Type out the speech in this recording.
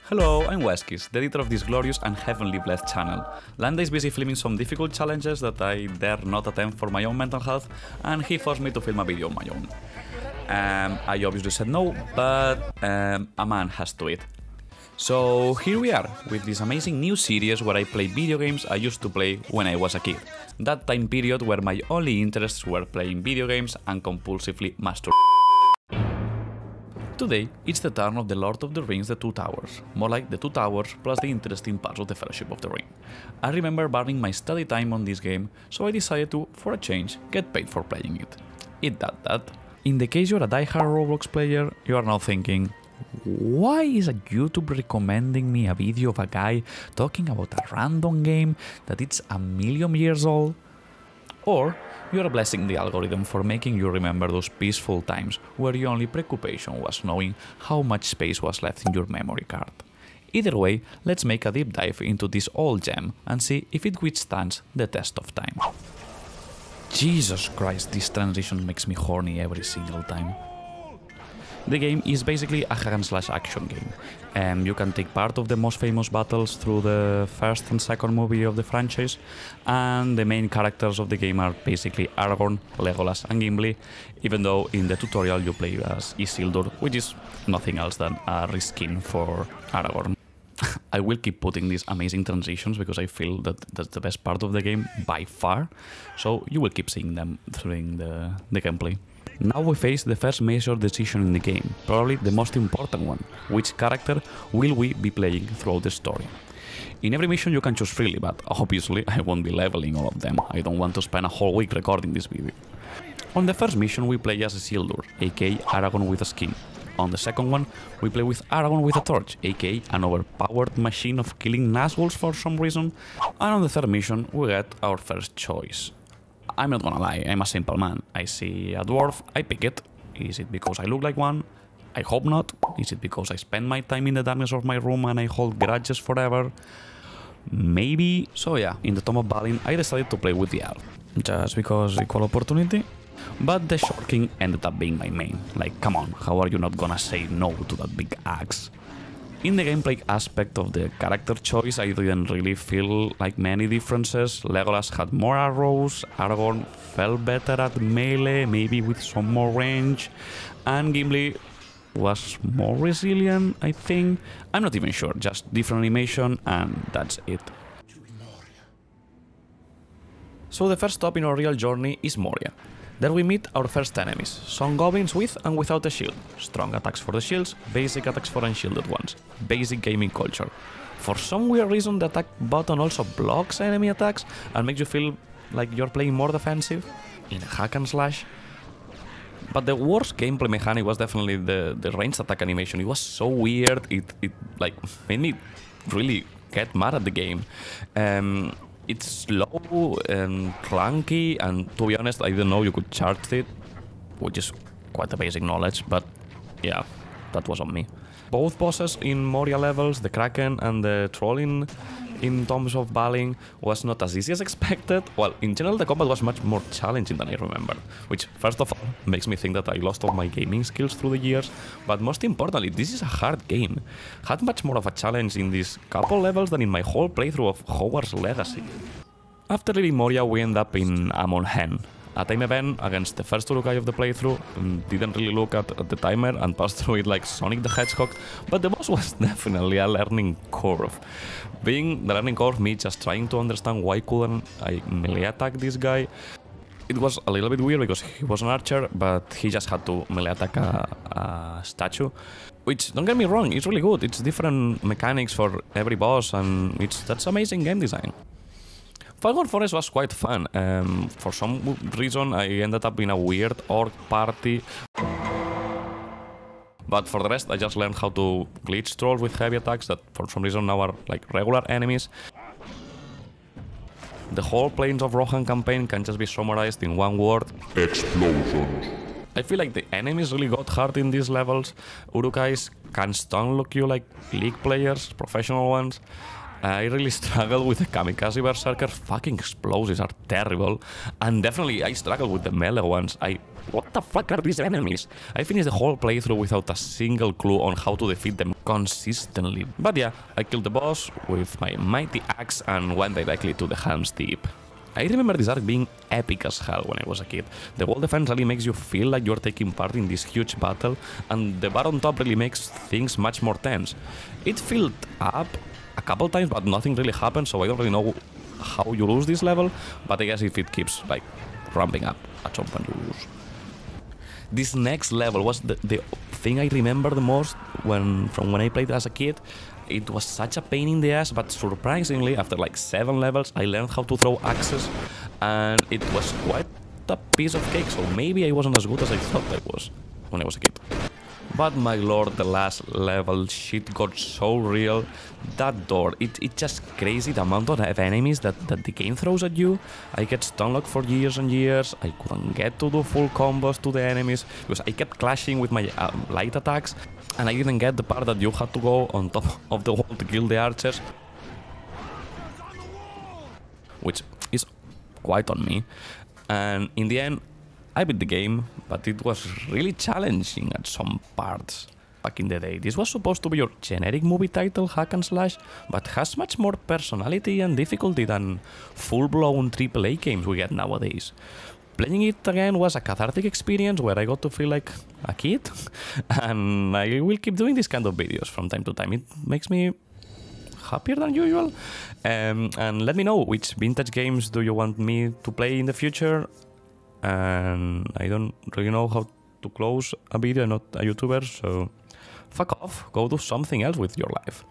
Hello, I'm Hueskis, the editor of this glorious and heavenly blessed channel. Landa is busy filming some difficult challenges that I dare not attempt for my own mental health, and he forced me to film a video on my own. I obviously said no, but a man has to eat. So here we are, with this amazing new series where I play video games I used to play when I was a kid. That time period where my only interests were playing video games and compulsively masturbating. Today, it's the turn of the Lord of the Rings The Two Towers, more like The Two Towers plus the interesting parts of the Fellowship of the Ring. I remember burning my study time on this game, so I decided to, for a change, get paid for playing it. It that. In the case you're a die-hard Roblox player, you are now thinking, why is a YouTube recommending me a video of a guy talking about a random game that it's a million years old? Or you are blessing the algorithm for making you remember those peaceful times where your only preoccupation was knowing how much space was left in your memory card. Either way, let's make a deep dive into this old gem and see if it withstands the test of time. Jesus Christ, this transition makes me horny every single time. The game is basically a hack-and-slash action game. You can take part of the most famous battles through the first and second movie of the franchise, and the main characters of the game are basically Aragorn, Legolas and Gimli, even though in the tutorial you play as Isildur, which is nothing else than a reskin for Aragorn. I will keep putting these amazing transitions because I feel that that's the best part of the game by far, so you will keep seeing them during the gameplay. Now we face the first major decision in the game, probably the most important one: which character will we be playing throughout the story? In every mission you can choose freely, but obviously I won't be leveling all of them. I don't want to spend a whole week recording this video. On the first mission we play as Isildur, aka Aragorn with a skin. On the second one we play with Aragorn with a torch, aka an overpowered machine of killing Nazguls for some reason. And on the third mission we get our first choice. I'm not gonna lie, I'm a simple man. I see a dwarf, I pick it. Is it because I look like one? I hope not. Is it because I spend my time in the darkness of my room and I hold grudges forever? Maybe. So yeah, in the Tomb of Balin I decided to play with the elf. Just because equal opportunity? But the Short King ended up being my main. Like, come on, how are you not gonna say no to that big axe? In the gameplay aspect of the character choice, I didn't really feel like many differences. Legolas had more arrows, Aragorn felt better at melee, maybe with some more range, and Gimli was more resilient, I think. I'm not even sure, just different animation, and that's it. So the first stop in our real journey is Moria. There we meet our first enemies, some goblins with and without a shield. Strong attacks for the shields, basic attacks for unshielded ones. Basic gaming culture. For some weird reason the attack button also blocks enemy attacks and makes you feel like you're playing more defensive in a hack and slash. But the worst gameplay mechanic was definitely the ranged attack animation. It was so weird, it like made me really get mad at the game. It's slow and clunky, and to be honest, I didn't know you could charge it, which is quite a basic knowledge, but yeah, that was on me. Both bosses in Moria levels, the Kraken and the Troll in Tombs of Balin, was not as easy as expected. Well, in general the combat was much more challenging than I remembered, which first of all makes me think that I lost all my gaming skills through the years, but most importantly, this is a hard game. Had much more of a challenge in these couple levels than in my whole playthrough of Hogwarts Legacy. After leaving Moria we end up in Amon Hen, a time event against the first Urukai of the playthrough. Didn't really look at the timer and passed through it like Sonic the Hedgehog, but the boss was definitely a learning curve. Being the learning curve, me just trying to understand why couldn't I melee attack this guy. It was a little bit weird because he was an archer, but he just had to melee attack a statue. Which, don't get me wrong, it's really good. It's different mechanics for every boss, and that's amazing game design. Falcon Forest was quite fun. For some reason I ended up in a weird orc party. But for the rest I just learned how to glitch trolls with heavy attacks that for some reason now are like regular enemies. The whole Plains of Rohan campaign can just be summarized in one word: explosions. I feel like the enemies really got hard in these levels. Urukais can stun lock you like League players, professional ones. I really struggle with the Kamikaze Berserker. Fucking explosives are terrible. And definitely I struggle with the melee ones. What the fuck are these enemies? I finished the whole playthrough without a single clue on how to defeat them consistently. But yeah, I killed the boss with my mighty axe and went directly to the Helm's Deep. I remember this arc being epic as hell when I was a kid. The wall defense really makes you feel like you're taking part in this huge battle, and the bar on top really makes things much more tense. It filled up a couple times, but nothing really happened, so I don't really know how you lose this level, but I guess if it keeps like ramping up, at some point you lose. This next level was the thing I remember the most from when I played as a kid. It was such a pain in the ass, but surprisingly, after like 7 levels, I learned how to throw axes, and it was quite a piece of cake, so maybe I wasn't as good as I thought I was when I was a kid. But my lord, the last level, shit got so real. That door, it's just crazy the amount of enemies that the game throws at you. I get stunlocked for years and years. I couldn't get to do full combos to the enemies because I kept clashing with my light attacks, and I didn't get the part that you had to go on top of the wall to kill the archers, which is quite on me. And in the end, I beat the game, but it was really challenging at some parts. Back in the day, this was supposed to be your generic movie title, hack and slash, but has much more personality and difficulty than full-blown AAA games we get nowadays. Playing it again was a cathartic experience where I got to feel like a kid, and I will keep doing these kind of videos from time to time. It makes me happier than usual. And let me know which vintage games do you want me to play in the future. And I don't really know how to close a video. I'm not a YouTuber, so fuck off, go do something else with your life.